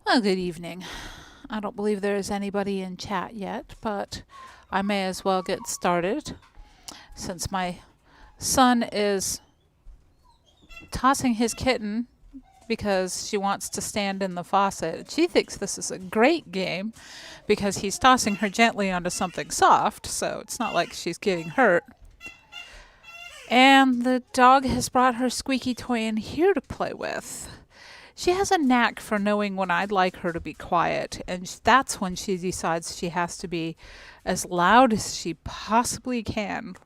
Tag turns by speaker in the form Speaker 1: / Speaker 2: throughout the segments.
Speaker 1: Well, good evening. I don't believe there is anybody in chat yet, but I may as well get started since my son is tossing his kitten because she wants to stand in the faucet. She thinks this is a great game because he's tossing her gently onto something soft, so it's not like she's getting hurt. And the dog has brought her squeaky toy in here to play with. She has a knack for knowing when I'd like her to be quiet, and that's when she decides she has to be as loud as she possibly can.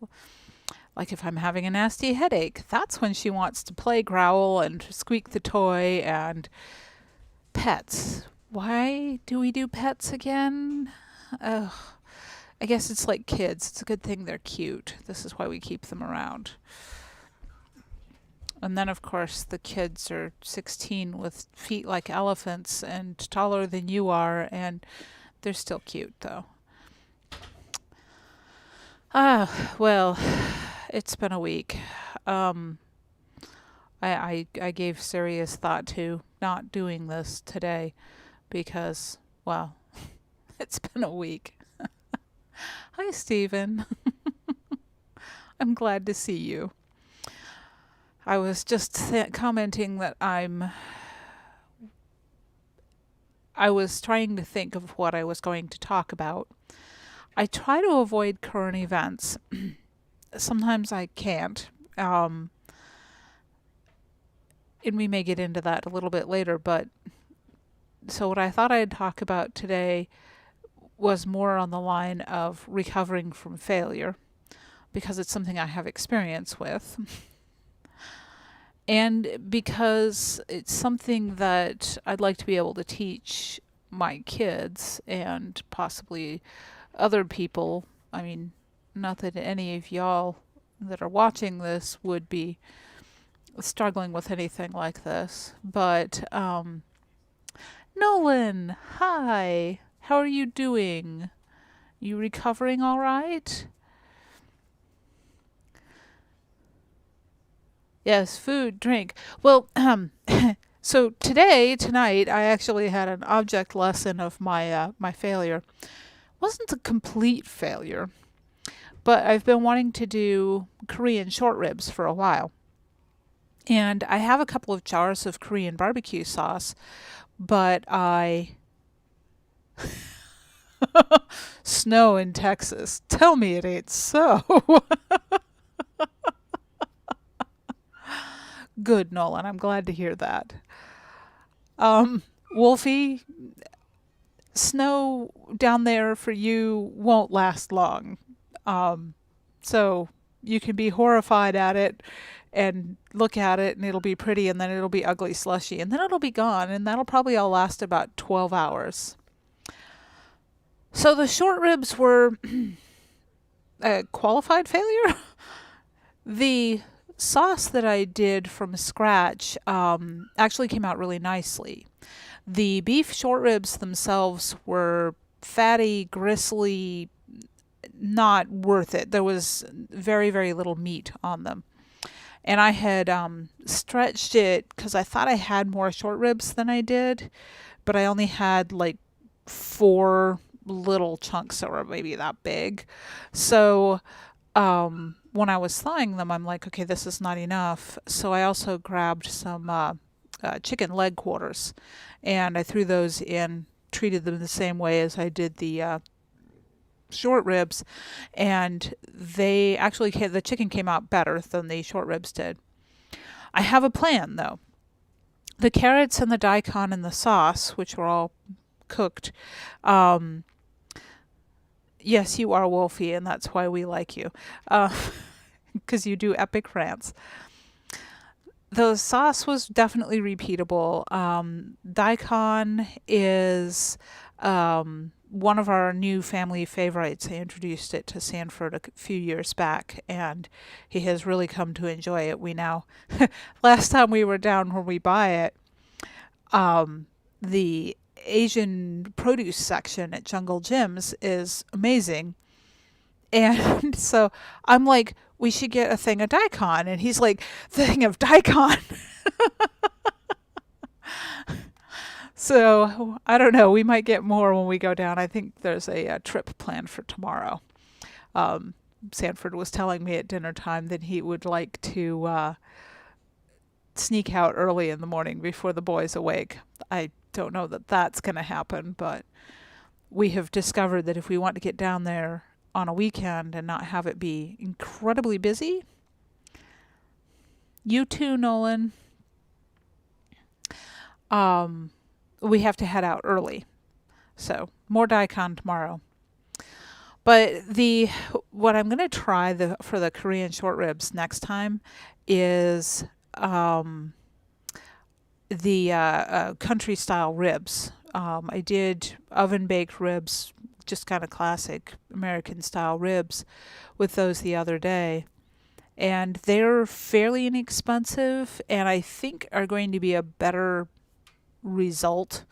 Speaker 1: Like if I'm having a nasty headache, that's when she wants to play growl and squeak the toy and pets. Why do we do pets again? Ugh. I guess it's like kids. It's a good thing they're cute. This is why we keep them around. And then, of course, the kids are 16 with feet like elephants and taller than you are, and they're still cute, though. Well, it's been a week. I gave serious thought to not doing this today because, well, it's been a week. Hi, Stephen. I'm glad to see you. I was just commenting that I was trying to think of what I was going to talk about. I try to avoid current events. Sometimes I can't. And we may get into that a little bit later, but so what I thought I'd talk about today was more on the line of recovering from failure, because it's something I have experience with. And because it's something that I'd like to be able to teach my kids and possibly other people. I mean, not that any of y'all that are watching this would be struggling with anything like this, but Nolan, hi. How are you doing? You recovering all right? Yes, food, drink. Well, so tonight, I actually had an object lesson of my failure. Wasn't a complete failure, but I've been wanting to do Korean short ribs for a while. And I have a couple of jars of Korean barbecue sauce, but snow in Texas. Tell me it ain't so. Good, Nolan. I'm glad to hear that. Wolfie, snow down there for you won't last long. So you can be horrified at it and look at it and it'll be pretty and then it'll be ugly slushy and then it'll be gone and that'll probably all last about 12 hours. So the short ribs were a qualified failure. The sauce that I did from scratch actually came out really nicely. The beef short ribs themselves were fatty, gristly, not worth it. There was very, very little meat on them. And I had stretched it because I thought I had more short ribs than I did, but I only had like 4 little chunks that were maybe that big. So when I was thawing them, I'm like, okay, this is not enough. So I also grabbed some chicken leg quarters and I threw those in, treated them the same way as I did the short ribs, and the chicken came out better than the short ribs did. I have a plan though. The carrots and the daikon and the sauce, which were all cooked, yes, you are Wolfie, and that's why we like you, because you do epic rants. The sauce was definitely repeatable. Daikon is one of our new family favorites. I introduced it to Sanford a few years back, and he has really come to enjoy it. We now, last time we were down where we buy it, the Asian produce section at Jungle Gyms is amazing. And so I'm like, we should get a thing of daikon. And he's like, thing of daikon. So I don't know. We might get more when we go down. I think there's a trip planned for tomorrow. Um, Sanford was telling me at dinner time that he would like to sneak out early in the morning before the boys awake. I don't know that that's going to happen, but we have discovered that if we want to get down there on a weekend and not have it be incredibly busy, you too, Nolan, we have to head out early. So more daikon tomorrow. But what I'm going to try for the Korean short ribs next time is the country style ribs. I did oven baked ribs, just kind of classic American style ribs, with those the other day. And they're fairly inexpensive, and I think are going to be a better result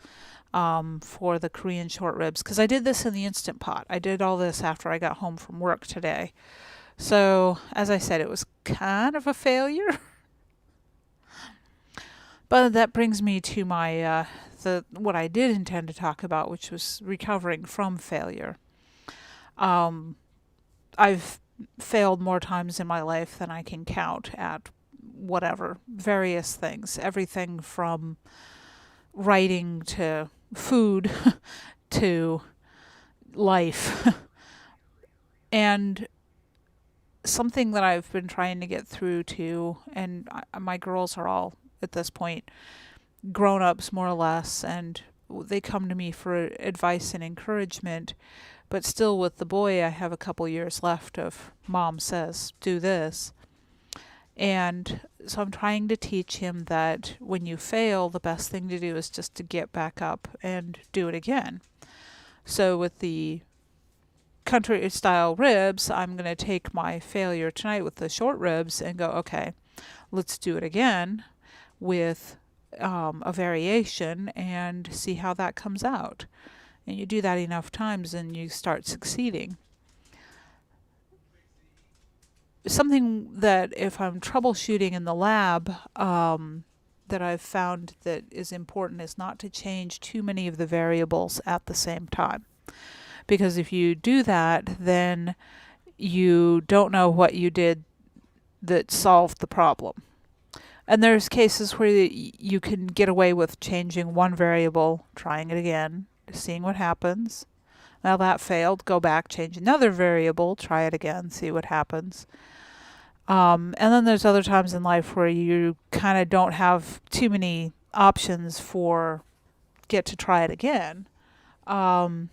Speaker 1: for the Korean short ribs, because I did this in the Instant Pot. I did all this after I got home from work today. So, as I said, it was kind of a failure. But that brings me to my what I did intend to talk about, which was recovering from failure. I've failed more times in my life than I can count at whatever, various things. Everything from writing to food to life. And something that I've been trying to get through to, and my girls are all at this point grown-ups more or less, and they come to me for advice and encouragement, but still with the boy I have a couple years left of mom says do this. And so I'm trying to teach him that when you fail, the best thing to do is just to get back up and do it again. So with the country style ribs, I'm going to take my failure tonight with the short ribs and go, okay, let's do it again with a variation and see how that comes out. And you do that enough times and you start succeeding. Something that if I'm troubleshooting in the lab, that I've found that is important is not to change too many of the variables at the same time. Because if you do that, then you don't know what you did that solved the problem. And there's cases where you can get away with changing one variable, trying it again, seeing what happens. Now that failed, go back, change another variable, try it again, see what happens. And then there's other times in life where you kind of don't have too many options for get to try it again. Trying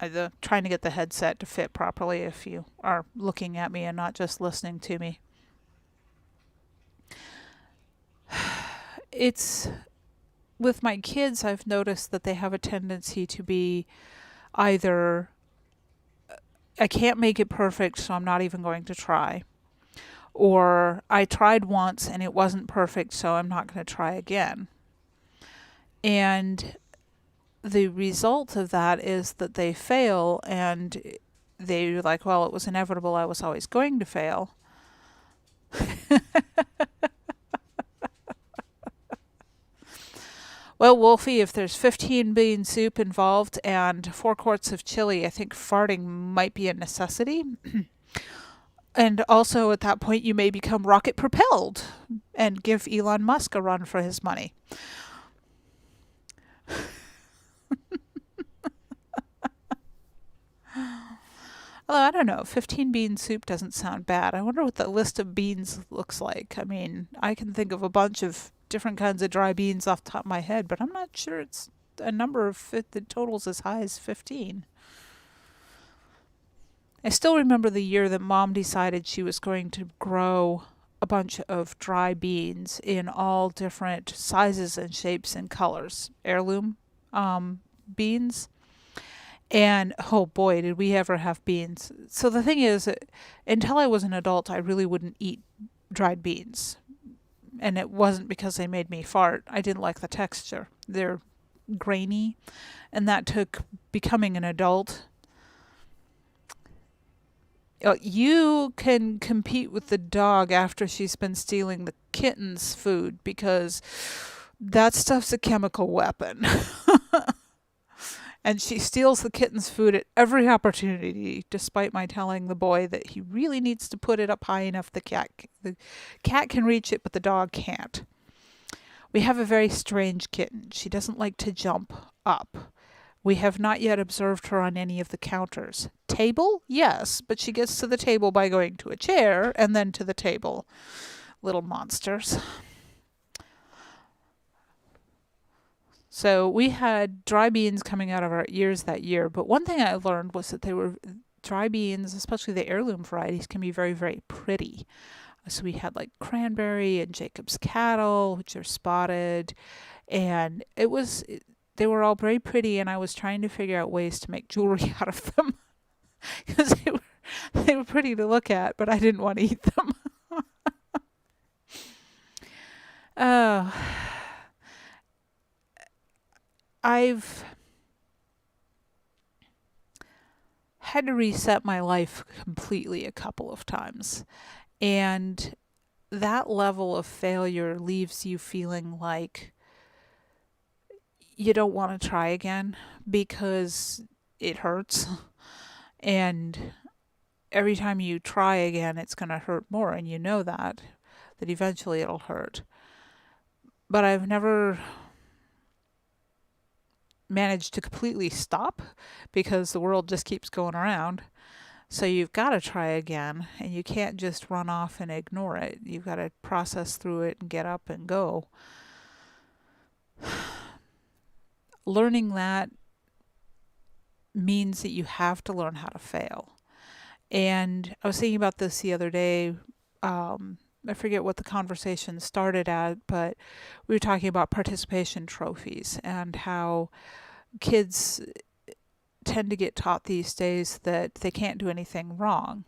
Speaker 1: to get the headset to fit properly if you are looking at me and not just listening to me. It's with my kids, I've noticed that they have a tendency to be either I can't make it perfect, so I'm not even going to try. Or I tried once and it wasn't perfect, so I'm not going to try again. And the result of that is that they fail and they're like, well, it was inevitable. I was always going to fail. Well, Wolfie, if there's 15 bean soup involved and 4 quarts of chili, I think farting might be a necessity. And also at that point, you may become rocket propelled and give Elon Musk a run for his money. Although, I don't know, 15 bean soup doesn't sound bad. I wonder what the list of beans looks like. I mean, I can think of a bunch of different kinds of dry beans off the top of my head, but I'm not sure it's a number of the totals as high as 15. I still remember the year that Mom decided she was going to grow a bunch of dry beans in all different sizes and shapes and colors. Heirloom beans. And oh boy, did we ever have beans. So the thing is, until I was an adult, I really wouldn't eat dried beans. And it wasn't because they made me fart. I didn't like the texture. They're grainy. And that took becoming an adult. You can compete with the dog after she's been stealing the kitten's food because That stuff's a chemical weapon. And she steals the kitten's food at every opportunity, despite my telling the boy that he really needs to put it up high enough the cat can reach it, but the dog can't. We have a very strange kitten. She doesn't like to jump up. We have not yet observed her on any of the counters. Table? Yes, but she gets to the table by going to a chair and then to the table. Little monsters. So we had dry beans coming out of our ears that year, but one thing I learned was that they were dry beans, especially the heirloom varieties, can be very, very pretty. So we had like cranberry and Jacob's cattle, which are spotted, and they were all very pretty, and I was trying to figure out ways to make jewelry out of them because they were pretty to look at, but I didn't want to eat them. Oh, I've had to reset my life completely a couple of times, and that level of failure leaves you feeling like you don't want to try again because it hurts. And every time you try again, it's going to hurt more. And you know that eventually it'll hurt. But I've never managed to completely stop because the world just keeps going around. So you've got to try again, and you can't just run off and ignore it. You've got to process through it and get up and go. Learning that means that you have to learn how to fail. And I was thinking about this the other day. I forget what the conversation started at, but we were talking about participation trophies and how kids tend to get taught these days that they can't do anything wrong.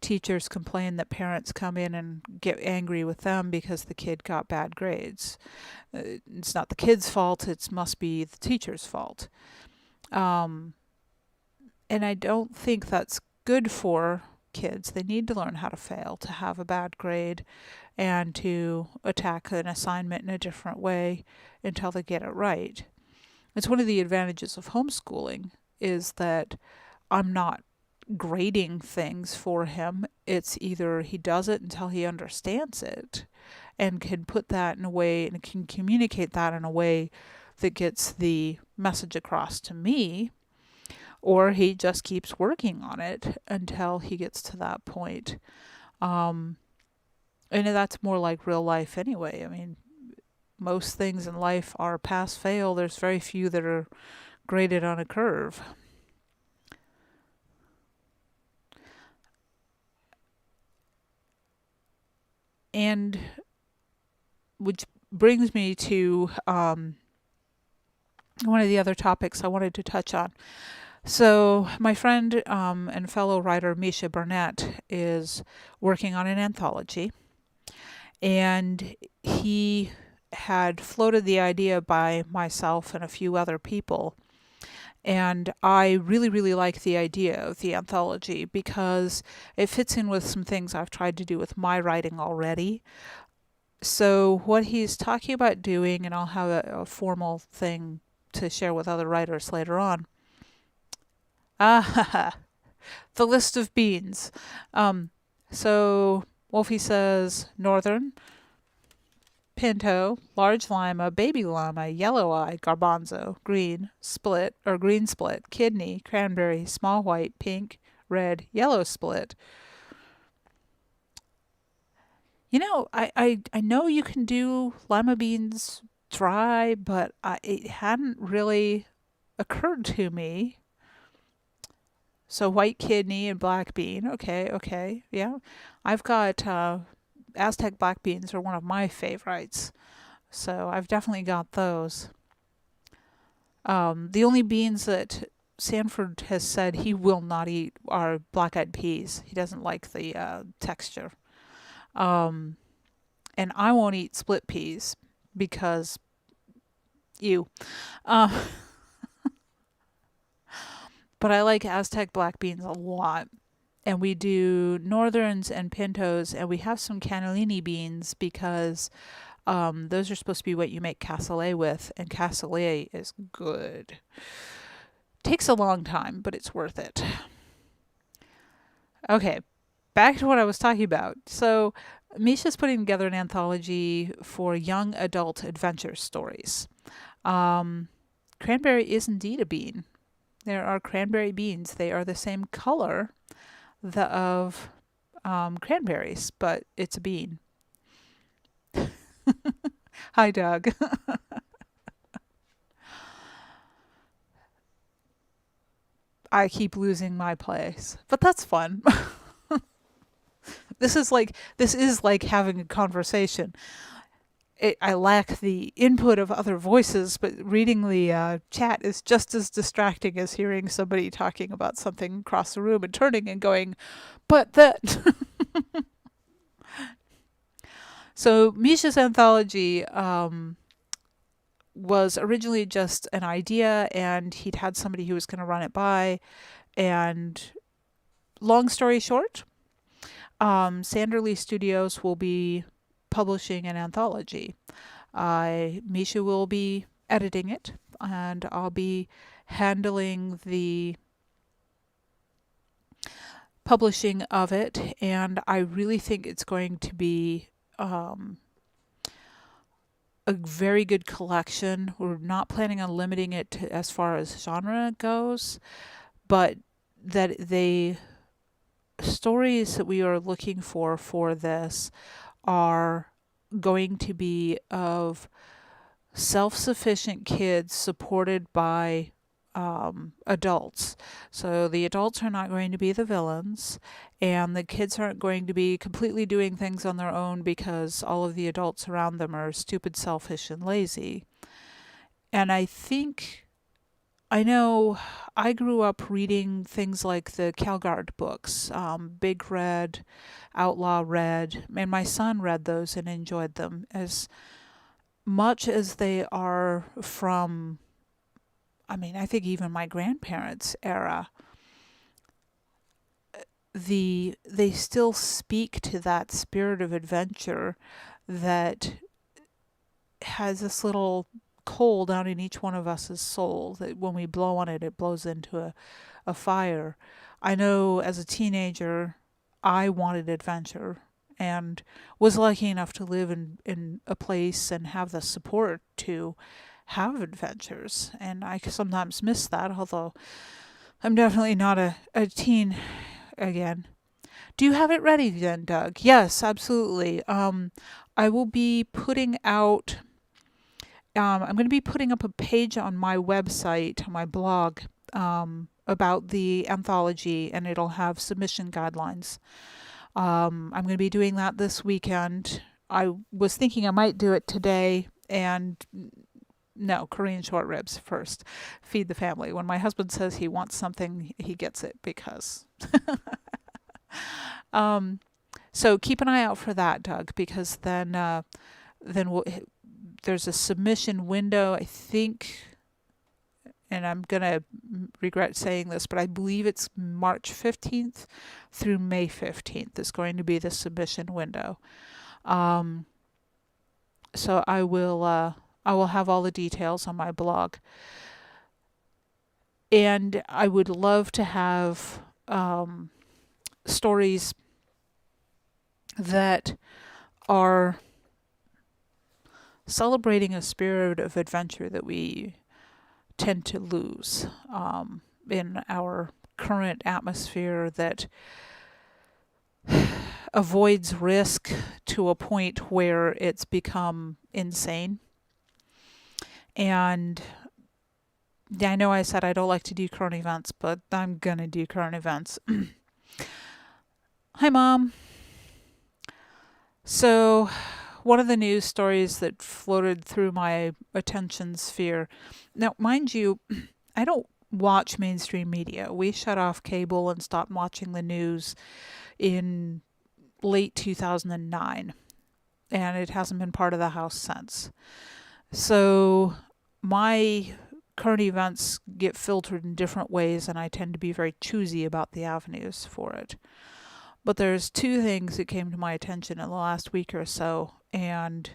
Speaker 1: Teachers complain that parents come in and get angry with them because the kid got bad grades. It's not the kid's fault, it must be the teacher's fault. And I don't think that's good for kids. They need to learn how to fail, to have a bad grade, and to attack an assignment in a different way until they get it right. It's one of the advantages of homeschooling is that I'm not grading things for him. It's either he does it until he understands it and can put that in a way and can communicate that in a way that gets the message across to me, or he just keeps working on it until he gets to that point. And that's more like real life anyway. I mean, most things in life are pass fail. There's very few that are graded on a curve. And which brings me to one of the other topics I wanted to touch on. So my friend and fellow writer Misha Burnett is working on an anthology, and he had floated the idea by myself and a few other people. And I really, really like the idea of the anthology because it fits in with some things I've tried to do with my writing already. So what he's talking about doing, and I'll have a formal thing to share with other writers later on. The list of beans. So Wolfie says northern, pinto, large lima, baby lima, yellow eye, garbanzo, green, split or green split, kidney, cranberry, small white, pink, red, yellow split. You know, I know you can do lima beans dry, but it hadn't really occurred to me. So white kidney and black bean. Okay, yeah. I've got Aztec black beans are one of my favorites. So I've definitely got those. The only beans that Sanford has said he will not eat are black-eyed peas. He doesn't like the texture. And I won't eat split peas because ew. But I like Aztec black beans a lot. And we do northerns and pintos, and we have some cannellini beans because Those are supposed to be what you make cassoulet with, and cassoulet is good. Takes a long time, but it's worth it. Okay, back to what I was talking about. So, Misha's putting together an anthology for young adult adventure stories. Cranberry is indeed a bean. There are cranberry beans. They are the same color of cranberries, but it's a bean. Hi, Doug. I keep losing my place, but that's fun. This is like having a conversation. I lack the input of other voices, but reading the chat is just as distracting as hearing somebody talking about something across the room and turning and going, but that. So Misha's anthology was originally just an idea, and he'd had somebody who was going to run it by. And long story short, Sanderson Studios will be publishing an anthology. Misha will be editing it, and I'll be handling the publishing of it. And I really think it's going to be a very good collection. We're not planning on limiting it to, as far as genre goes, but that the stories that we are looking for this are going to be of self-sufficient kids supported by adults. So the adults are not going to be the villains, and the kids aren't going to be completely doing things on their own because all of the adults around them are stupid, selfish, and lazy. And I know I grew up reading things like the Calgard books, Big Red, Outlaw Red, and my son read those and enjoyed them as much as they are from, I think even my grandparents' era. They still speak to that spirit of adventure that has this little coal down in each one of us' soul that when we blow on it, it blows into a fire. I know as a teenager, I wanted adventure and was lucky enough to live in a place and have the support to have adventures. And I sometimes miss that, although I'm definitely not a teen again. Do you have it ready then, Doug? Yes, absolutely. I will be putting out I'm going to be putting up a page on my website, my blog, about the anthology, and it'll have submission guidelines. I'm going to be doing that this weekend. I was thinking I might do it today, and no, Korean short ribs first. Feed the family. When my husband says he wants something, he gets it because. So keep an eye out for that, Doug, because then there's a submission window, I think, and I'm going to regret saying this, but I believe it's March 15th through May 15th is going to be the submission window. So I will have all the details on my blog. And I would love to have stories that are celebrating a spirit of adventure that we tend to lose in our current atmosphere that avoids risk to a point where it's become insane. And I know I said I don't like to do current events, but I'm going to do current events. Hi, Mom. So, one of the news stories that floated through my attention sphere. Now, mind you, I don't watch mainstream media. We shut off cable and stopped watching the news in late 2009, and it hasn't been part of the house since. So, my current events get filtered in different ways, and I tend to be very choosy about the avenues for it. But there's two things that came to my attention in the last week or so, and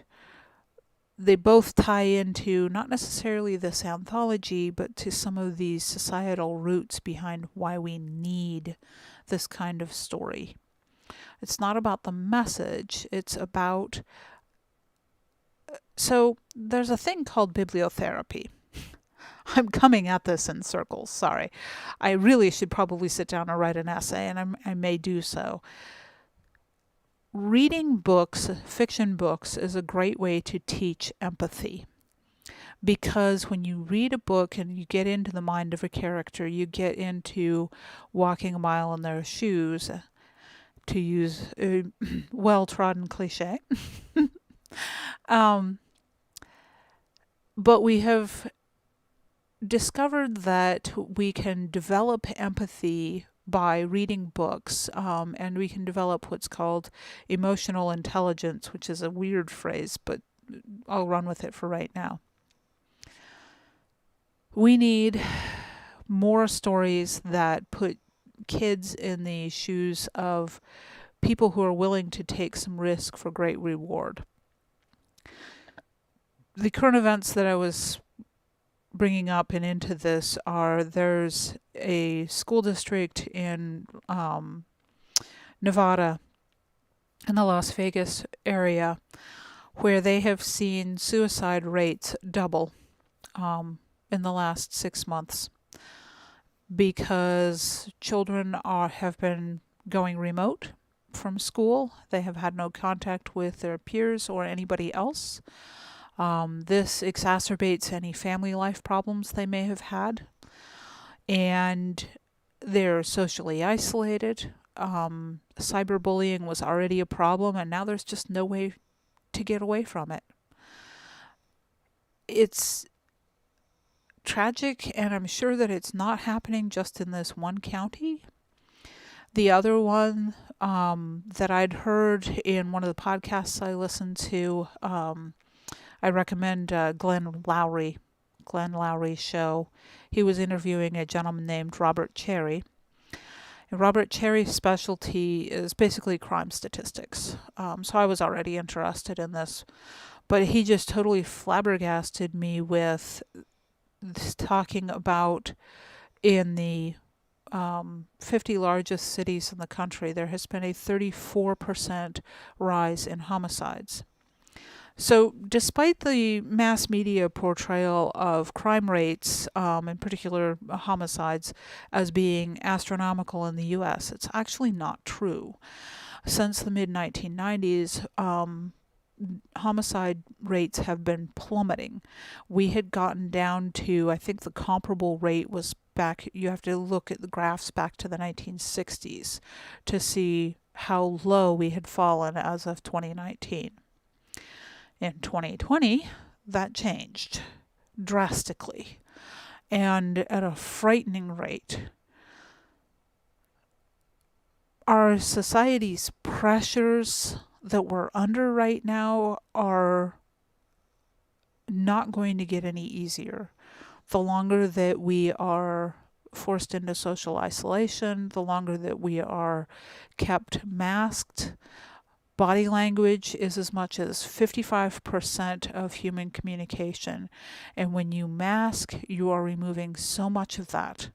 Speaker 1: they both tie into not necessarily this anthology, but to some of these societal roots behind why we need this kind of story. It's not about the message, it's about. So, there's a thing called bibliotherapy. I'm coming at this in circles, sorry. I really should probably sit down and write an essay, and I may do so. Reading books, fiction books, is a great way to teach empathy. Because when you read a book and you get into the mind of a character, you get into walking a mile in their shoes, to use a well-trodden cliche. But we have discovered that we can develop empathy by reading books, and we can develop what's called emotional intelligence, which is a weird phrase, but I'll run with it for right now. We need more stories that put kids in the shoes of people who are willing to take some risk for great reward. The current events that I was bringing up and into this are, there's a school district in Nevada, in the Las Vegas area, where they have seen suicide rates double in the last 6 months, because children have been going remote from school. They have had no contact with their peers or anybody else. This exacerbates any family life problems they may have had. And they're socially isolated. Cyberbullying was already a problem, and now there's just no way to get away from it. It's tragic, and I'm sure that it's not happening just in this one county. The other one that I'd heard in one of the podcasts I listened to, I recommend Glenn Lowry's show. He was interviewing a gentleman named Robert Cherry. And Robert Cherry's specialty is basically crime statistics. So I was already interested in this. But he just totally flabbergasted me with this, talking about in the 50 largest cities in the country, there has been a 34% rise in homicides. So despite the mass media portrayal of crime rates, in particular homicides, as being astronomical in the U.S., it's actually not true. Since the mid-1990s, homicide rates have been plummeting. We had gotten down to, I think the comparable rate was back, you have to look at the graphs back to the 1960s to see how low we had fallen as of 2019. In 2020, that changed drastically and at a frightening rate. Our society's pressures that we're under right now are not going to get any easier. The longer that we are forced into social isolation, the longer that we are kept masked. Body language is as much as 55% of human communication. And when you mask, you are removing so much of that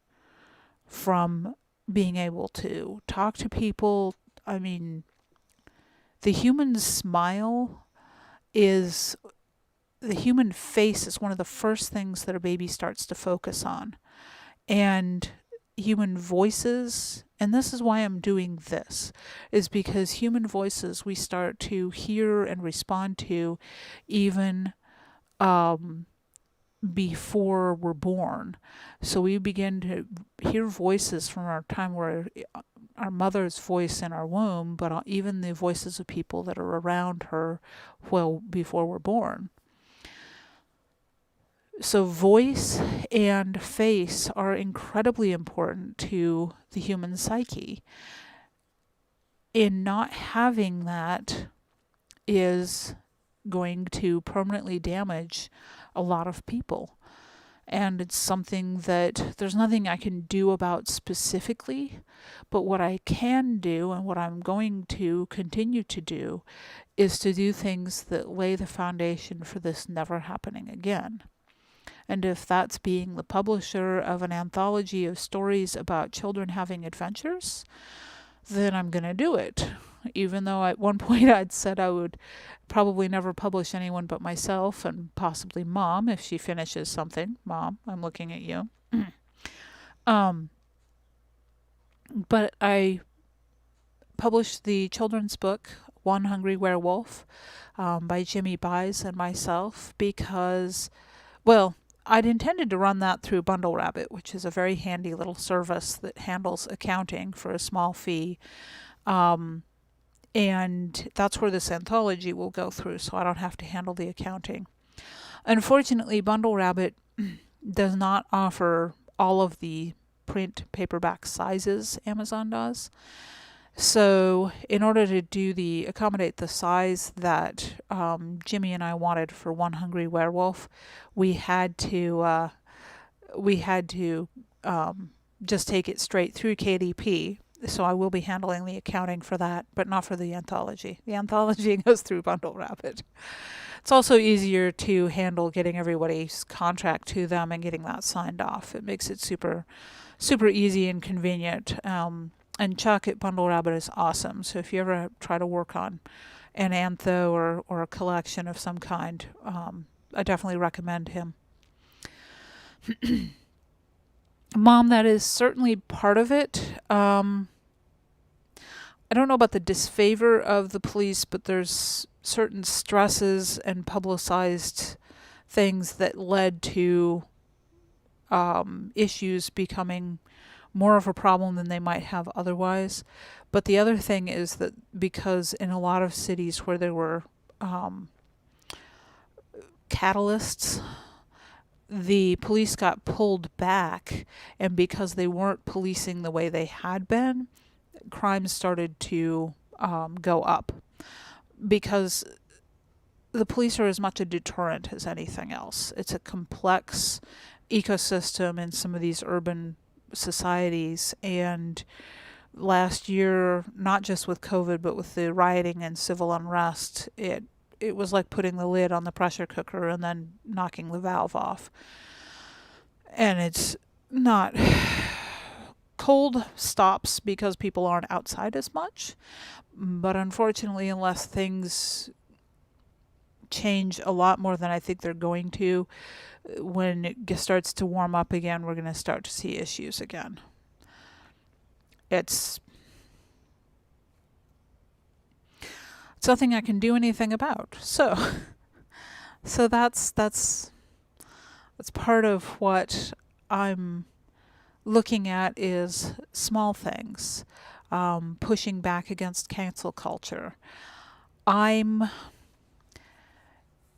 Speaker 1: from being able to talk to people. I mean, the human smile is, the human face is one of the first things that a baby starts to focus on. And human voices, and this is why I'm doing this, is because human voices we start to hear and respond to even before we're born. So we begin to hear voices from our time where our mother's voice in our womb, but even the voices of people that are around her well before we're born. So voice and face are incredibly important to the human psyche. In not having that is going to permanently damage a lot of people. and it's something that there's nothing I can do about specifically, but what I can do and what I'm going to continue to do is to do things that lay the foundation for this never happening again. And if that's being the publisher of an anthology of stories about children having adventures, then I'm going to do it. Even though at one point I'd said I would probably never publish anyone but myself and possibly Mom if she finishes something. Mom, I'm looking at you. um, but I published the children's book, One Hungry Werewolf, by Jimmy Buys and myself because, well, I'd intended to run that through Bundle Rabbit, which is a very handy little service that handles accounting for a small fee. And that's where this anthology will go through, so I don't have to handle the accounting. Unfortunately, Bundle Rabbit does not offer all of the print paperback sizes Amazon does. So in order to accommodate the size that Jimmy and I wanted for One Hungry Werewolf, we had to just take it straight through KDP. So I will be handling the accounting for that, but not for the anthology. The anthology goes through Bundle Rabbit. It's also easier to handle getting everybody's contract to them and getting that signed off. It makes it super, super easy and convenient. And Chuck at Bundle Rabbit is awesome. So if you ever try to work on an antho or a collection of some kind, I definitely recommend him. Mom, that is certainly part of it. I don't know about the disfavor of the police, but there's certain stresses and publicized things that led to issues becoming more of a problem than they might have otherwise. But the other thing is that because in a lot of cities where there were catalysts, the police got pulled back, and because they weren't policing the way they had been, crime started to go up. Because the police are as much a deterrent as anything else. It's a complex ecosystem in some of these urban societies, and last year, not just with COVID, but with the rioting and civil unrest, it was like putting the lid on the pressure cooker and then knocking the valve off. And it's not cold stops because people aren't outside as much, but unfortunately, unless things change a lot more than I think they're going to, when it starts to warm up again, we're going to start to see issues again. It's nothing I can do anything about. So that's part of what I'm looking at is small things, pushing back against cancel culture.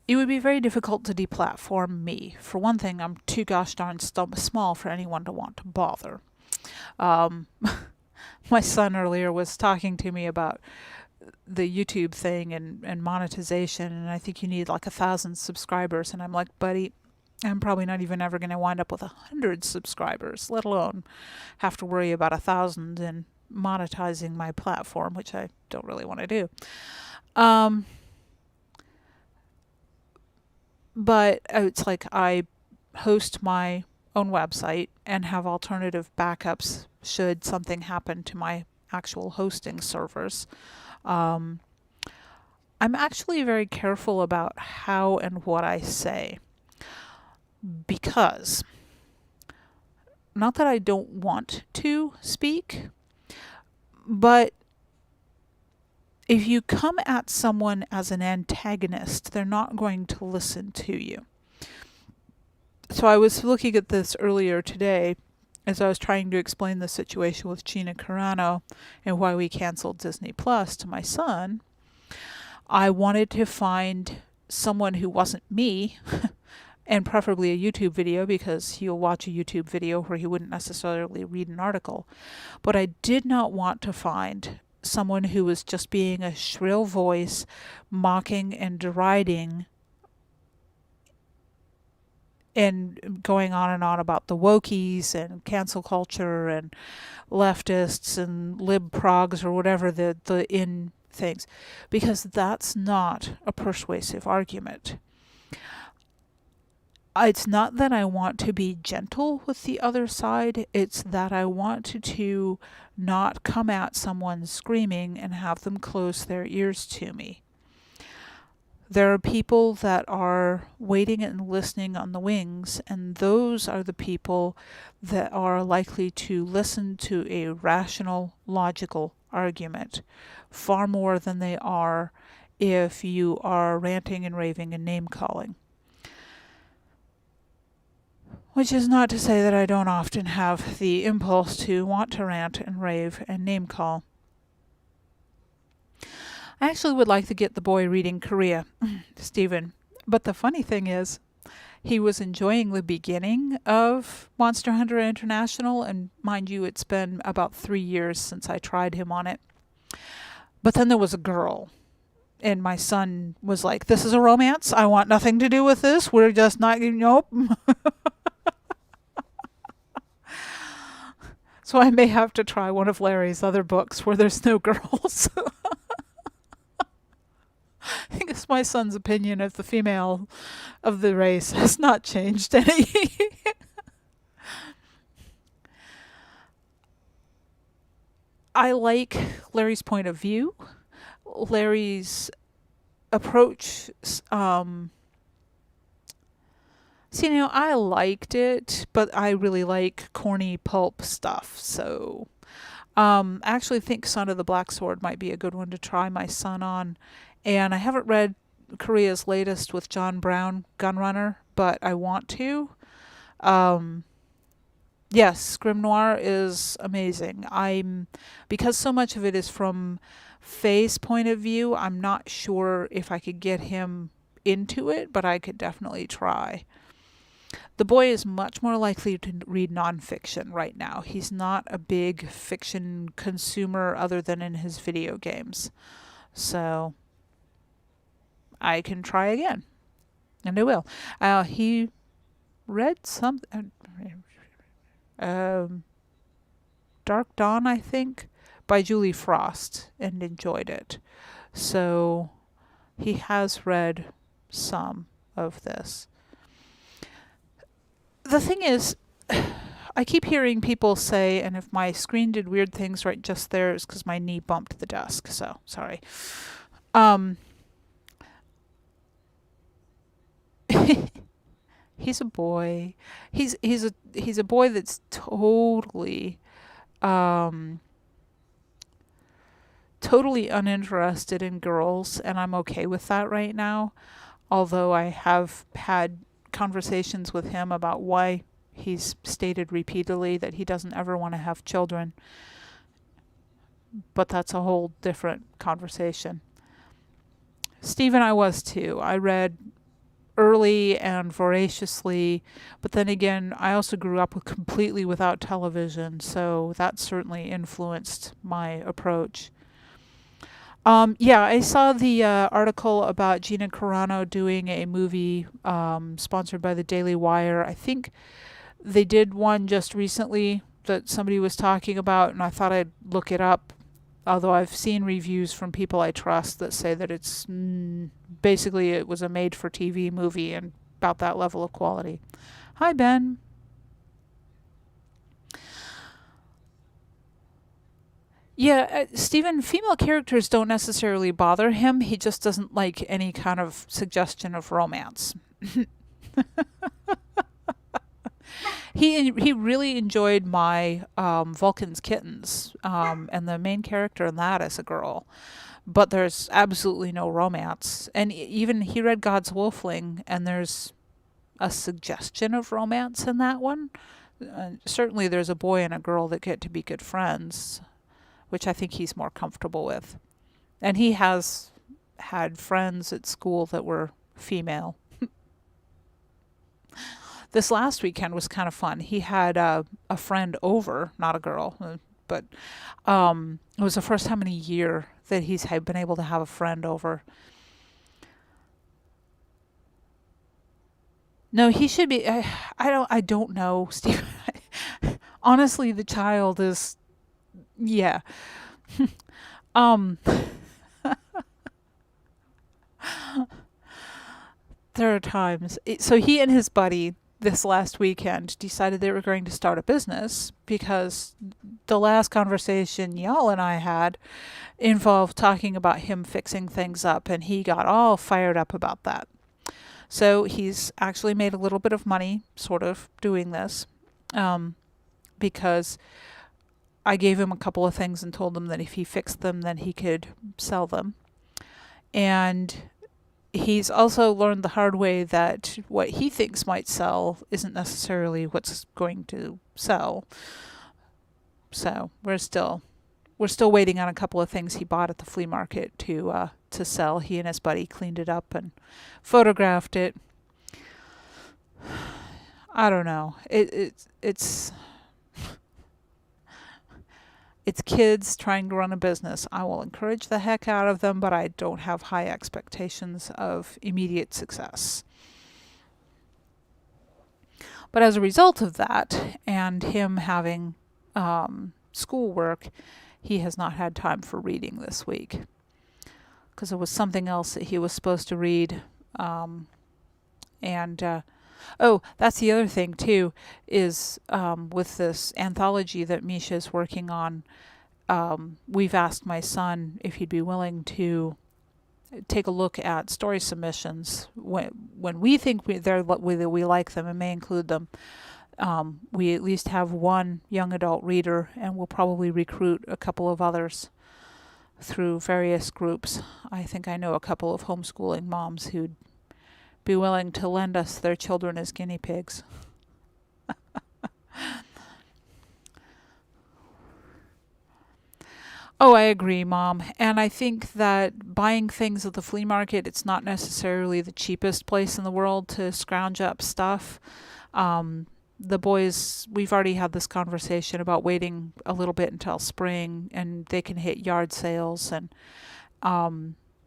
Speaker 1: It would be very difficult to deplatform me. For one thing, I'm too gosh darn small for anyone to want to bother. My son earlier was talking to me about the YouTube thing and monetization, and I think you need like 1,000 subscribers. And I'm like, buddy, I'm probably not even ever going to wind up with 100 subscribers, let alone have to worry about 1,000 and monetizing my platform, which I don't really want to do. But it's like I host my own website and have alternative backups should something happen to my actual hosting servers. I'm actually very careful about how and what I say, because not that I don't want to speak, but if you come at someone as an antagonist, they're not going to listen to you. So I was looking at this earlier today as I was trying to explain the situation with Gina Carano and why we canceled Disney Plus to my son. I wanted to find someone who wasn't me, and preferably a YouTube video, because he'll watch a YouTube video where he wouldn't necessarily read an article. But I did not want to find someone who was just being a shrill voice, mocking and deriding and going on about the wokies and cancel culture and leftists and lib progs or whatever the in things, because that's not a persuasive argument. It's not that I want to be gentle with the other side, it's that I want to not come at someone screaming and have them close their ears to me. There are people that are waiting and listening on the wings, and those are the people that are likely to listen to a rational, logical argument far more than they are if you are ranting and raving and name calling. Which is not to say that I don't often have the impulse to want to rant and rave and name call. I actually would like to get the boy reading Korea, Stephen. But the funny thing is, he was enjoying the beginning of Monster Hunter International, and mind you, it's been about 3 years since I tried him on it. But then there was a girl, and my son was like, "This is a romance. I want nothing to do with this. We're just not, nope." So I may have to try one of Larry's other books where there's no girls. I guess my son's opinion of the female of the race has not changed any. I like Larry's point of view. Larry's approach, I liked it, but I really like corny pulp stuff, so I actually think Son of the Black Sword might be a good one to try my son on. And I haven't read Korea's latest with John Brown, Gunrunner, but I want to. Yes, Grimoire is amazing. Because so much of it is from Faye's point of view, I'm not sure if I could get him into it, but I could definitely try. The boy is much more likely to read nonfiction right now. He's not a big fiction consumer other than in his video games. So I can try again. And I will. He read some Dark Dawn, I think, by Julie Frost, and enjoyed it. So he has read some of this. The thing is, I keep hearing people say, and if my screen did weird things right just there, it's because my knee bumped the desk, so sorry. He's a boy. He's a boy that's totally totally uninterested in girls, and I'm okay with that right now. Although I have had conversations with him about why he's stated repeatedly that he doesn't ever want to have children. But that's a whole different conversation. Steve and I was too. I read early and voraciously, but then again, I also grew up completely without television, so that certainly influenced my approach. Yeah, I saw the article about Gina Carano doing a movie sponsored by the Daily Wire. I think they did one just recently that somebody was talking about, and I thought I'd look it up. Although I've seen reviews from people I trust that say that it's basically it was a made-for-TV movie and about that level of quality. Hi, Ben. Yeah, Stephen, female characters don't necessarily bother him. He just doesn't like any kind of suggestion of romance. He really enjoyed my Vulcan's Kittens, and the main character in that is a girl. But there's absolutely no romance. And even he read God's Wolfling, and there's a suggestion of romance in that one. Certainly there's a boy and a girl that get to be good friends, which I think he's more comfortable with. And he has had friends at school that were female. This last weekend was kind of fun. He had a friend over, not a girl, but it was the first time in a year that he's been able to have a friend over. No, he should be. I don't know, Steve. Honestly, the child is. Yeah. Um. There are times. So he and his buddy this last weekend decided they were going to start a business because the last conversation y'all and I had involved talking about him fixing things up, and he got all fired up about that. So he's actually made a little bit of money, sort of, doing this, because I gave him a couple of things and told him that if he fixed them, then he could sell them. And he's also learned the hard way that what he thinks might sell isn't necessarily what's going to sell. So we're still waiting on a couple of things he bought at the flea market to sell. He and his buddy cleaned it up and photographed it. I don't know. It's kids trying to run a business. I will encourage the heck out of them, but I don't have high expectations of immediate success. But as a result of that, and him having schoolwork, he has not had time for reading this week. Because there was something else that he was supposed to read. Oh, that's the other thing, too, is with this anthology that Misha's working on, we've asked my son if he'd be willing to take a look at story submissions when we think we like them and may include them. We at least have one young adult reader, and we'll probably recruit a couple of others through various groups. I think I know a couple of homeschooling moms who'd be willing to lend us their children as guinea pigs. Oh, I agree, Mom. And I think that buying things at the flea market, it's not necessarily the cheapest place in the world to scrounge up stuff. The boys, we've already had this conversation about waiting a little bit until spring, and they can hit yard sales. And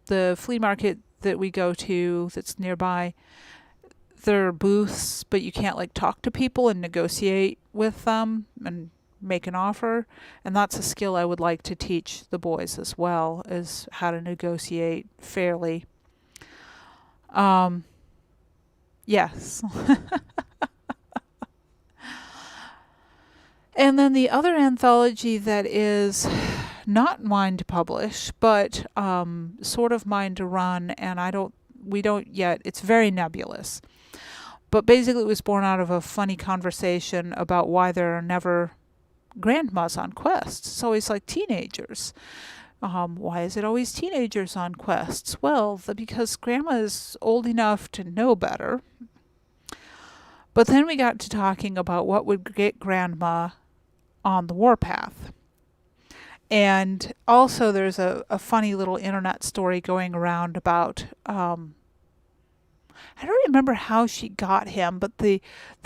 Speaker 1: the flea market that we go to that's nearby, there are booths, but you can't like talk to people and negotiate with them and make an offer. And that's a skill I would like to teach the boys as well, is how to negotiate fairly. Yes. And then the other anthology that is not mine to publish, but sort of mine to run, and we don't yet, it's very nebulous. But basically it was born out of a funny conversation about why there are never grandmas on quests. It's always like teenagers. Why is it always teenagers on quests? Well, because grandma is old enough to know better. But then we got to talking about what would get grandma on the warpath. And also there's a funny little internet story going around about, I don't remember how she got him, but the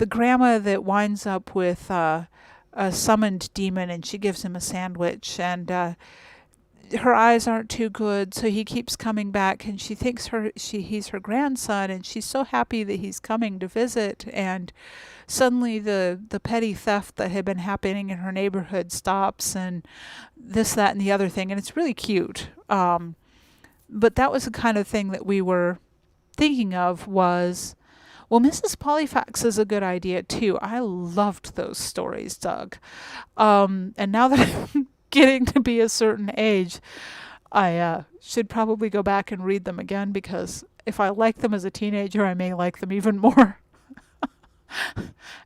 Speaker 1: grandma that winds up with a summoned demon, and she gives him a sandwich, and her eyes aren't too good, so he keeps coming back, and she thinks he's her grandson, and she's so happy that he's coming to visit, and suddenly the petty theft that had been happening in her neighborhood stops, and this, that, and the other thing, and it's really cute. But that was the kind of thing that we were thinking of was, well, Mrs. Polyfax is a good idea too. I loved those stories, Doug. And now that I'm getting to be a certain age, I should probably go back and read them again, because if I like them as a teenager, I may like them even more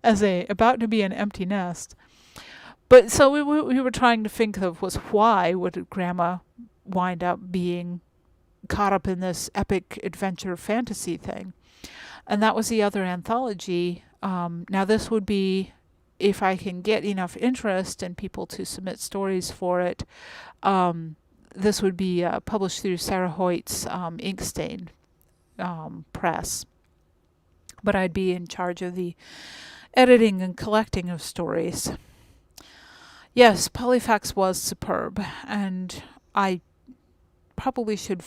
Speaker 1: as about to be an empty nest. But so we were trying to think of was, why would Grandma wind up being caught up in this epic adventure fantasy thing? And that was the other anthology. Now this would be, if I can get enough interest and people to submit stories for it, this would be published through Sarah Hoyt's Inkstain press. But I'd be in charge of the editing and collecting of stories. Yes, Polyfax was superb, and I probably should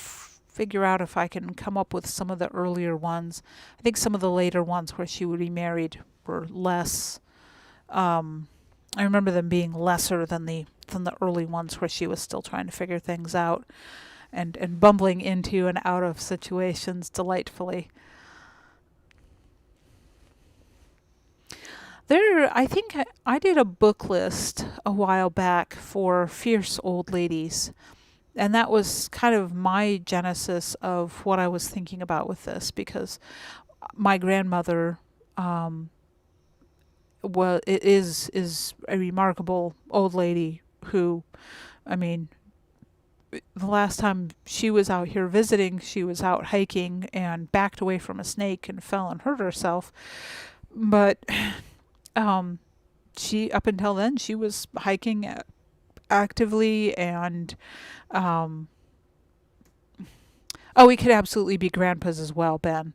Speaker 1: figure out if I can come up with some of the earlier ones. I think some of the later ones where she would be married were less. I remember them being lesser than the early ones where she was still trying to figure things out and bumbling into and out of situations delightfully. I think I did a book list a while back for fierce old ladies, and that was kind of my genesis of what I was thinking about with this, because my grandmother is a remarkable old lady who, I mean, the last time she was out here visiting, she was out hiking and backed away from a snake and fell and hurt herself. But she, up until then, she was hiking actively, and we could absolutely be grandpas as well, Ben.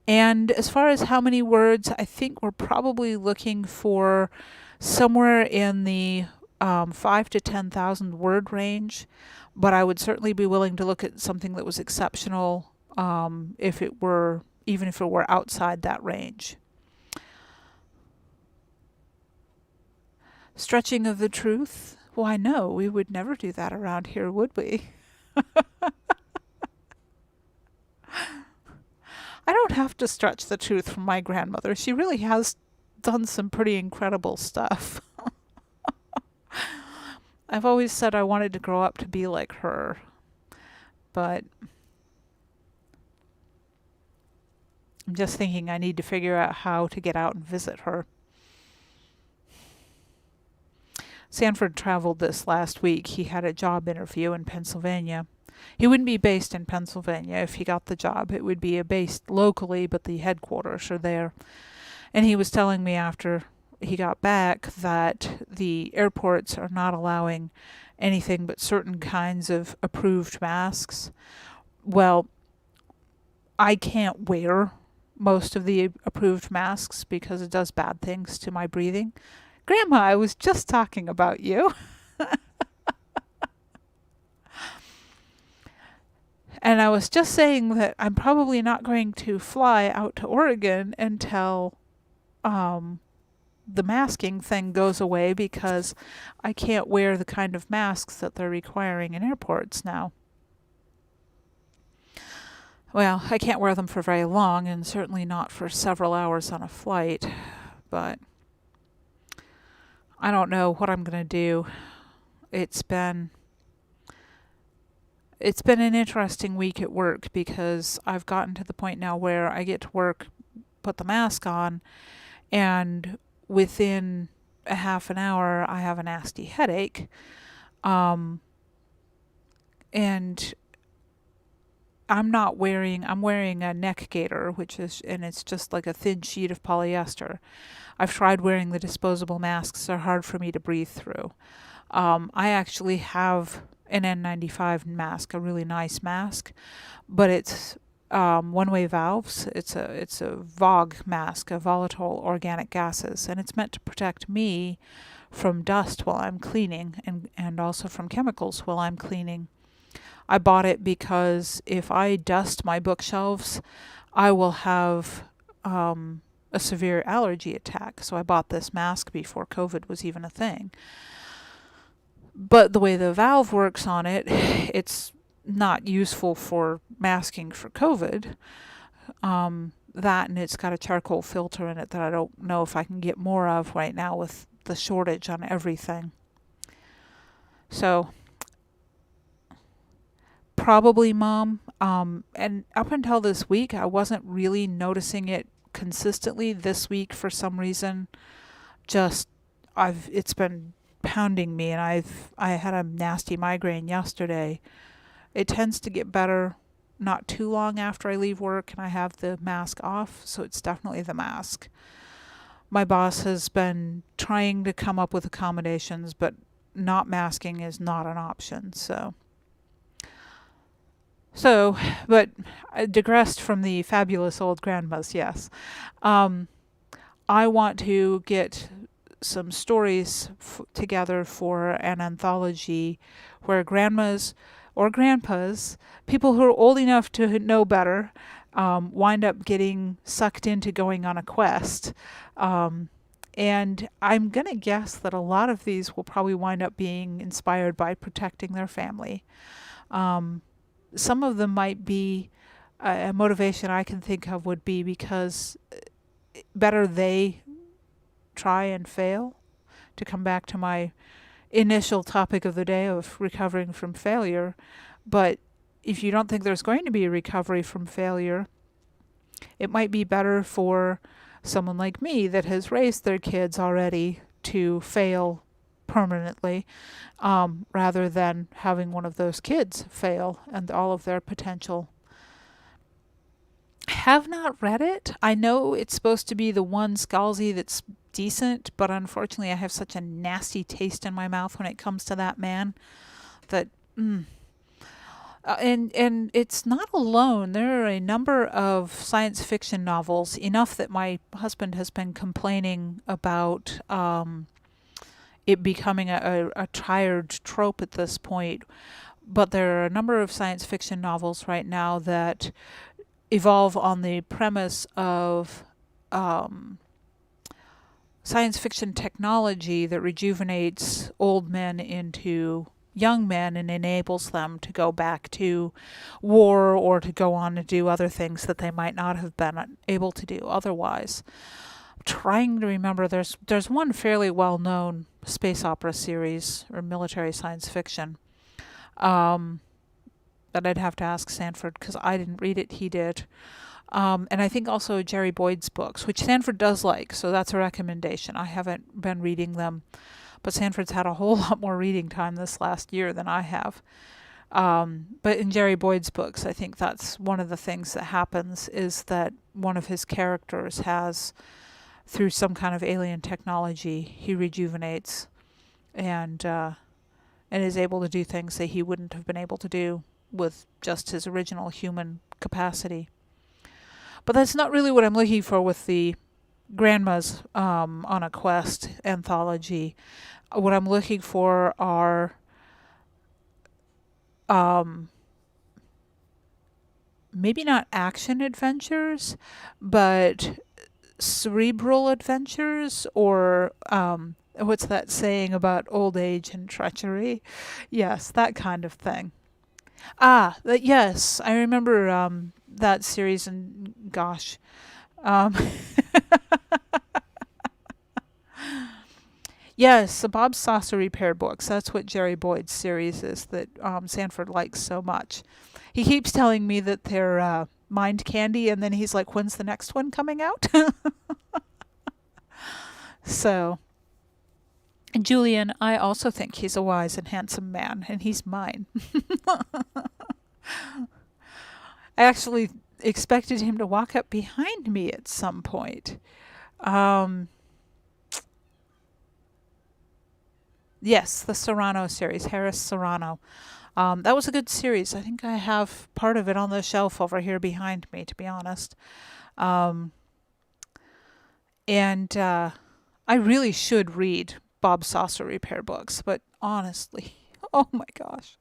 Speaker 1: And as far as how many words, I think we're probably looking for somewhere in the 5 to 10,000 word range. But I would certainly be willing to look at something that was exceptional, if it were outside that range. Stretching of the truth? Why, no, we would never do that around here, would we? I don't have to stretch the truth from my grandmother. She really has done some pretty incredible stuff. I've always said I wanted to grow up to be like her, but I'm just thinking I need to figure out how to get out and visit her. Sanford traveled this last week. He had a job interview in Pennsylvania. He wouldn't be based in Pennsylvania if he got the job. It would be based locally, but the headquarters are there. And he was telling me after he got back that the airports are not allowing anything but certain kinds of approved masks. Well, I can't wear most of the approved masks because it does bad things to my breathing. Grandma, I was just talking about you. And I was just saying that I'm probably not going to fly out to Oregon until the masking thing goes away, because I can't wear the kind of masks that they're requiring in airports now. Well, I can't wear them for very long, and certainly not for several hours on a flight, but I don't know what I'm going to do. It's been an interesting week at work, because I've gotten to the point now where I get to work, put the mask on, and within a half an hour I have a nasty headache. And I'm wearing a neck gaiter, and it's just like a thin sheet of polyester. I've tried wearing the disposable masks. They're hard for me to breathe through. I actually have an N95 mask, a really nice mask, but it's one-way valves. It's a VOG mask, a volatile organic gases, and it's meant to protect me from dust while I'm cleaning, and also from chemicals while I'm cleaning. I bought it because if I dust my bookshelves, I will have a severe allergy attack. So I bought this mask before COVID was even a thing. But the way the valve works on it, it's not useful for masking for COVID. That, and it's got a charcoal filter in it that I don't know if I can get more of right now with the shortage on everything. So probably, Mom. And up until this week, I wasn't really noticing it consistently. This week, for some reason, it's been pounding me, and I had a nasty migraine yesterday. It tends to get better not too long after I leave work and I have the mask off, so it's definitely the mask. My boss has been trying to come up with accommodations, but not masking is not an option, but I digressed from the fabulous old grandmas, yes. I want to get some stories together for an anthology where grandmas or grandpas, people who are old enough to know better, wind up getting sucked into going on a quest. And I'm going to guess that a lot of these will probably wind up being inspired by protecting their family. Um, some of them might be a motivation I can think of would be because better they try and fail, to come back to my initial topic of the day of recovering from failure. But if you don't think there's going to be a recovery from failure, it might be better for someone like me that has raised their kids already to fail permanently, rather than having one of those kids fail and all of their potential. Have not read it. I know it's supposed to be the one Scalzi that's decent, but unfortunately I have such a nasty taste in my mouth when it comes to that man that and it's not alone. There are a number of science fiction novels, enough that my husband has been complaining about it becoming a tired trope at this point. But there are a number of science fiction novels right now that evolve on the premise of science fiction technology that rejuvenates old men into young men and enables them to go back to war or to go on to do other things that they might not have been able to do otherwise. I'm trying to remember, there's one fairly well-known space opera series or military science fiction that I'd have to ask Sanford because I didn't read it, he did. And I think also Jerry Boyd's books, which Sanford does like, so that's a recommendation. I haven't been reading them, but Sanford's had a whole lot more reading time this last year than I have. But in Jerry Boyd's books, I think that's one of the things that happens is that one of his characters has, through some kind of alien technology, he rejuvenates and is able to do things that he wouldn't have been able to do with just his original human capacity. But that's not really what I'm looking for with the Grandma's on a Quest anthology. What I'm looking for are maybe not action adventures, but cerebral adventures, or what's that saying about old age and treachery? Yes, that kind of thing. Yes, I remember that series, and gosh. Um, yes, the Bob Saucer Repair books. That's what Jerry Boyd's series is that Sanford likes so much. He keeps telling me that they're mind candy, and then he's like, when's the next one coming out? So, and Julian, I also think he's a wise and handsome man, and he's mine. I actually expected him to walk up behind me at some point. Yes, the Serrano series, Harris Serrano. That was a good series. I think I have part of it on the shelf over here behind me, to be honest. And I really should read Bob Saucer Repair books, but honestly, oh my gosh.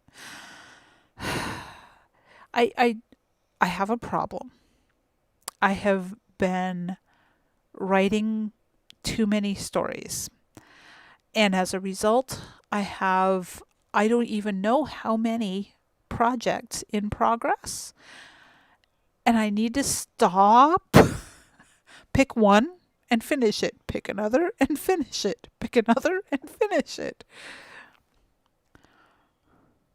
Speaker 1: I have a problem. I have been writing too many stories. And as a result, I don't even know how many projects in progress. And I need to stop, pick one and finish it, pick another and finish it, pick another and finish it.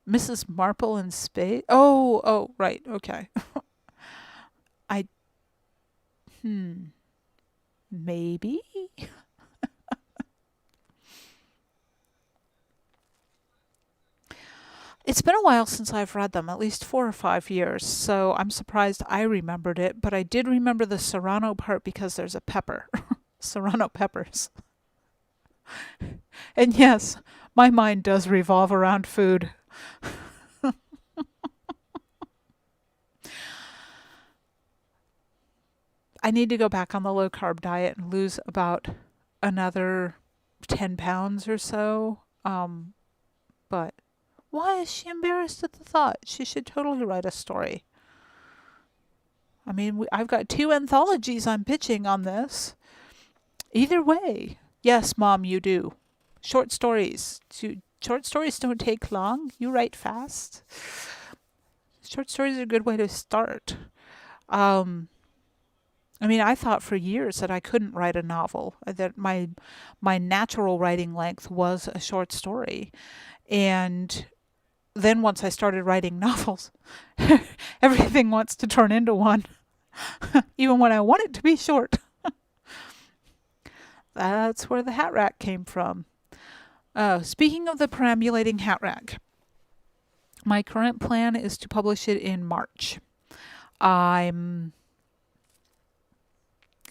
Speaker 1: Mrs. Marple in Space. Oh, right, okay. I, maybe? It's been a while since I've read them, at least 4 or 5 years, so I'm surprised I remembered it, but I did remember the Serrano part because there's a pepper. Serrano peppers. And yes, my mind does revolve around food. I need to go back on the low carb diet and lose about another 10 pounds or so. But Why is she embarrassed at the thought? She should totally write a story. I mean, I've got 2 anthologies I'm pitching on this. Either way. Yes, Mom, you do. Short stories. Short stories don't take long. You write fast. Short stories are a good way to start. I mean, I thought for years that I couldn't write a novel, that my natural writing length was a short story. And then once I started writing novels, everything wants to turn into one, even when I want it to be short. That's where the hat rack came from. Speaking of the perambulating hat rack, my current plan is to publish it in March. I'm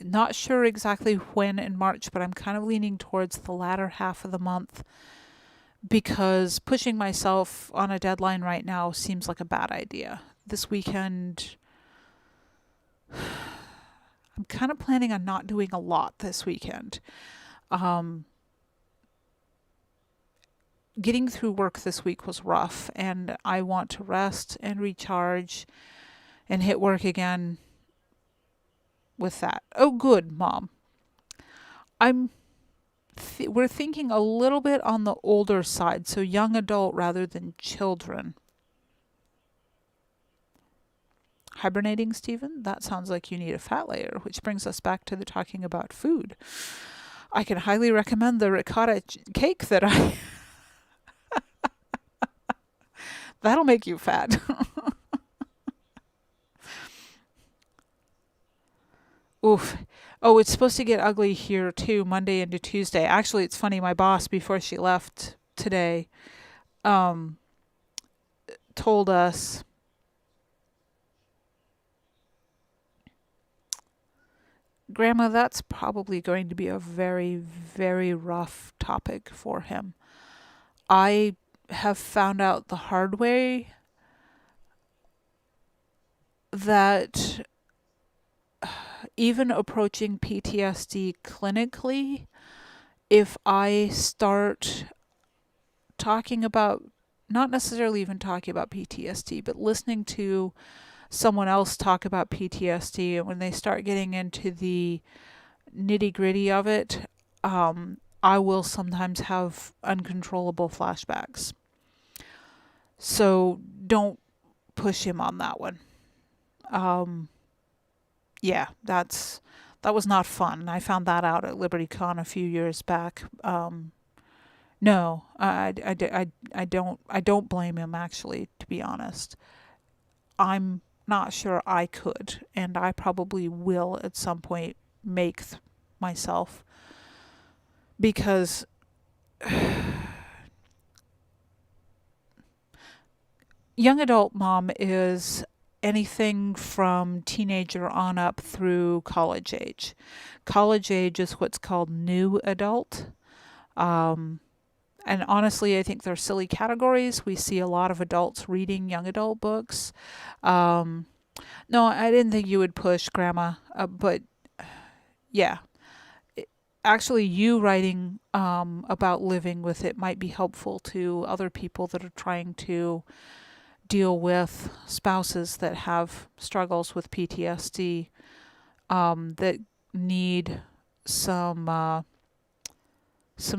Speaker 1: not sure exactly when in March, but I'm kind of leaning towards the latter half of the month because pushing myself on a deadline right now seems like a bad idea. This weekend, I'm kind of planning on not doing a lot this weekend. Getting through work this week was rough, and I want to rest and recharge and hit work again with that. Oh, good, Mom. We're thinking a little bit on the older side, so young adult rather than children. Hibernating, Stephen? That sounds like you need a fat layer, which brings us back to the talking about food. I can highly recommend the ricotta cake that I... That'll make you fat. Oof. Oh, it's supposed to get ugly here too, Monday into Tuesday. Actually, it's funny, my boss, before she left today, told us Grandma, that's probably going to be a very, very rough topic for him. I have found out the hard way that even approaching PTSD clinically, if I start talking about, not necessarily even talking about PTSD, but listening to someone else talk about PTSD, and when they start getting into the nitty gritty of it, I will sometimes have uncontrollable flashbacks. So don't push him on that one. Yeah, that was not fun. I found that out at LibertyCon a few years back. No, I don't blame him, actually, to be honest. I'm not sure I could, and I probably will at some point make myself, because young adult mom is anything from teenager on up through college age. College age is what's called new adult. And honestly, I think they're silly categories. We see a lot of adults reading young adult books. No, I didn't think you would push, Grandma, but yeah. Actually, you writing about living with it might be helpful to other people that are trying to deal with spouses that have struggles with PTSD, that need some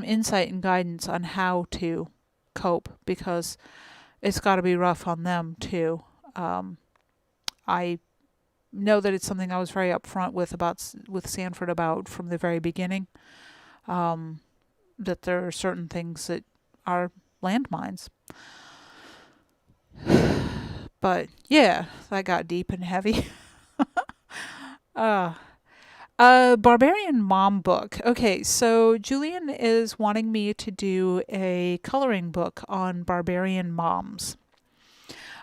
Speaker 1: insight and guidance on how to cope, because it's got to be rough on them too. I know that it's something I was very upfront with Sanford about from the very beginning. That there are certain things that are landmines. But yeah, that got deep and heavy. Barbarian Mom book. Okay, so Julian is wanting me to do a coloring book on barbarian moms.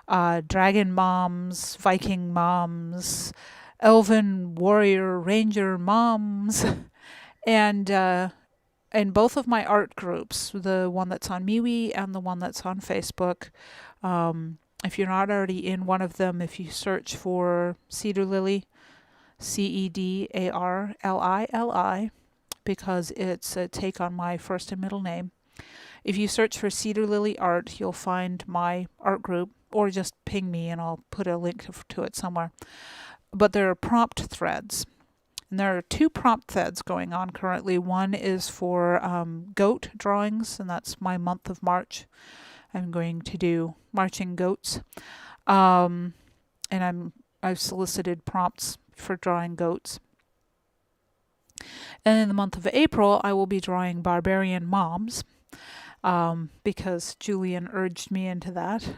Speaker 1: Dragon moms, Viking moms, elven warrior ranger moms, and in both of my art groups, the one that's on MeWe and the one that's on Facebook. If you're not already in one of them, if you search for Cedar Lily, CEDARLILI, because it's a take on my first and middle name. If you search for Cedar Lily Art, you'll find my art group, or just ping me and I'll put a link to it somewhere. But there are prompt threads. And there are 2 prompt threads going on currently. One is for goat drawings, and that's my month of March. I'm going to do marching goats. And I've solicited prompts for drawing goats. And in the month of April, I will be drawing barbarian moms, because Julian urged me into that.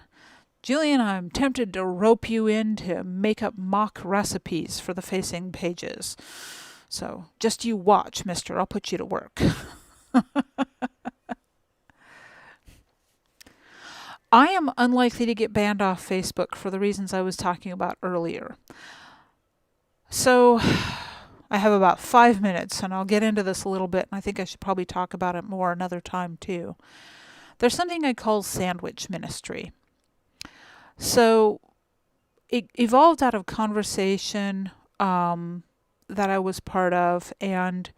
Speaker 1: Julian, I'm tempted to rope you in to make up mock recipes for the facing pages. So just you watch, mister. I'll put you to work. I am unlikely to get banned off Facebook for the reasons I was talking about earlier. So I have about 5 minutes, and I'll get into this a little bit, and I think I should probably talk about it more another time too. There's something I call sandwich ministry. So it evolved out of conversation that I was part of, and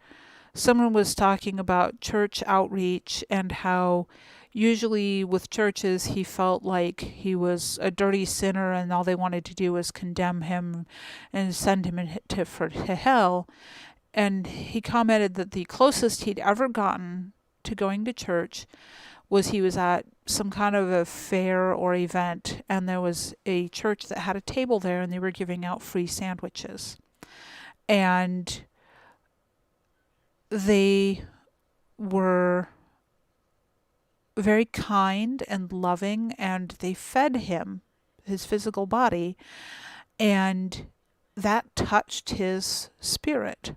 Speaker 1: someone was talking about church outreach and how usually with churches he felt like he was a dirty sinner and all they wanted to do was condemn him and send him to hell. And he commented that the closest he'd ever gotten to going to church was he was at some kind of a fair or event, and there was a church that had a table there, and they were giving out free sandwiches. And they were very kind and loving, and they fed him, his physical body, and that touched his spirit.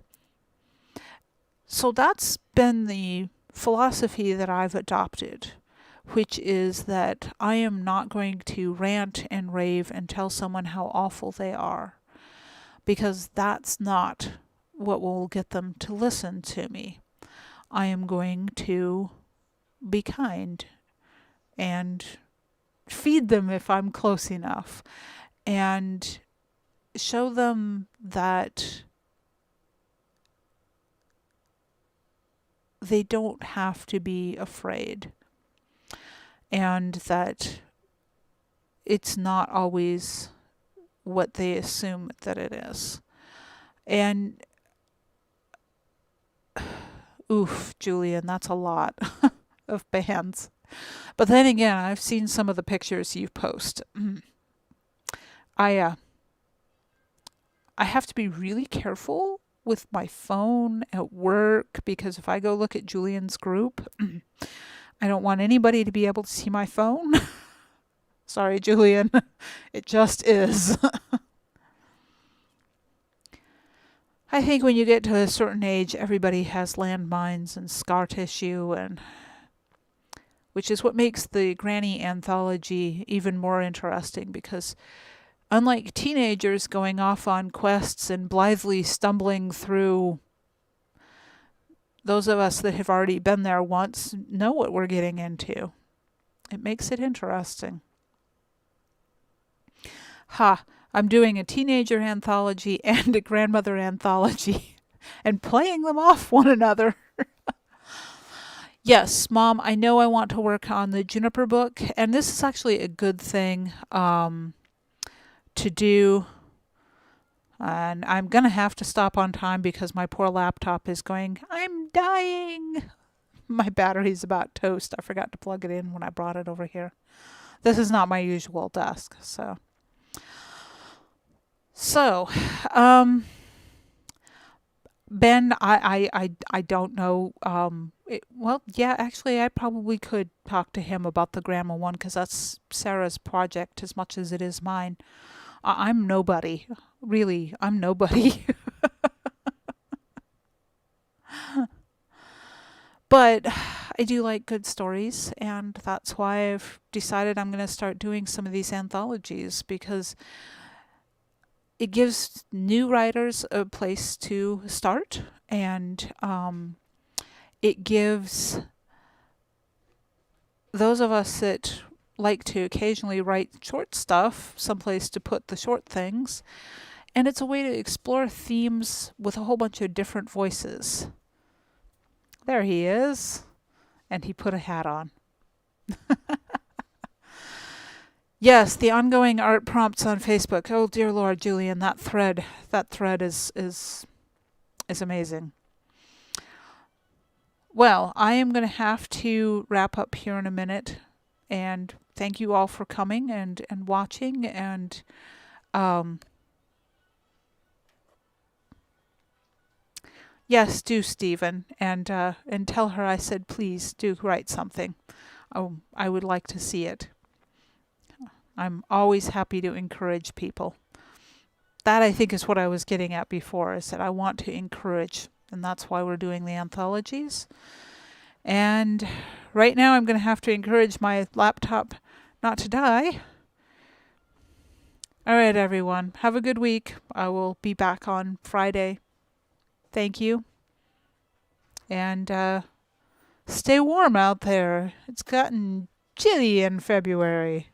Speaker 1: So that's been the philosophy that I've adopted, which is that I am not going to rant and rave and tell someone how awful they are, because that's not what will get them to listen to me. I am going to be kind and feed them if I'm close enough, and show them that they don't have to be afraid, and that it's not always what they assume that it is. And oof, Julian, that's a lot of bands. But then again, I've seen some of the pictures you post. I have to be really careful with my phone at work, because if I go look at Julian's group, I don't want anybody to be able to see my phone. Sorry, Julian. It just is. I think when you get to a certain age, everybody has landmines and scar tissue, and which is what makes the Granny anthology even more interesting, because unlike teenagers going off on quests and blithely stumbling through, those of us that have already been there once know what we're getting into. It makes it interesting. I'm doing a teenager anthology and a grandmother anthology and playing them off one another. Yes, Mom, I know I want to work on the Juniper book, and this is actually a good thing to do. And I'm going to have to stop on time because my poor laptop is going, I'm dying. My battery's about toast. I forgot to plug it in when I brought it over here. This is not my usual desk, so. Ben, I don't know. Well, yeah, actually, I probably could talk to him about the grandma one, because that's Sarah's project as much as it is mine. I'm nobody. Really, I'm nobody. But I do like good stories, and that's why I've decided I'm going to start doing some of these anthologies, because it gives new writers a place to start, and it gives those of us that like to occasionally write short stuff someplace to put the short things, and it's a way to explore themes with a whole bunch of different voices. There he is, and he put a hat on. Yes, the ongoing art prompts on Facebook. Oh dear Lord, Julian, that thread is amazing. Well, I am going to have to wrap up here in a minute, and thank you all for coming and watching. And um, yes, do Stephen, and tell her I said please do write something. Oh, I would like to see it. I'm always happy to encourage people. That I think is what I was getting at before, is that I want to encourage, and that's why we're doing the anthologies. And right now I'm going to have to encourage my laptop not to die. All right, everyone. Have a good week. I will be back on Friday. Thank you. And stay warm out there. It's gotten chilly in February.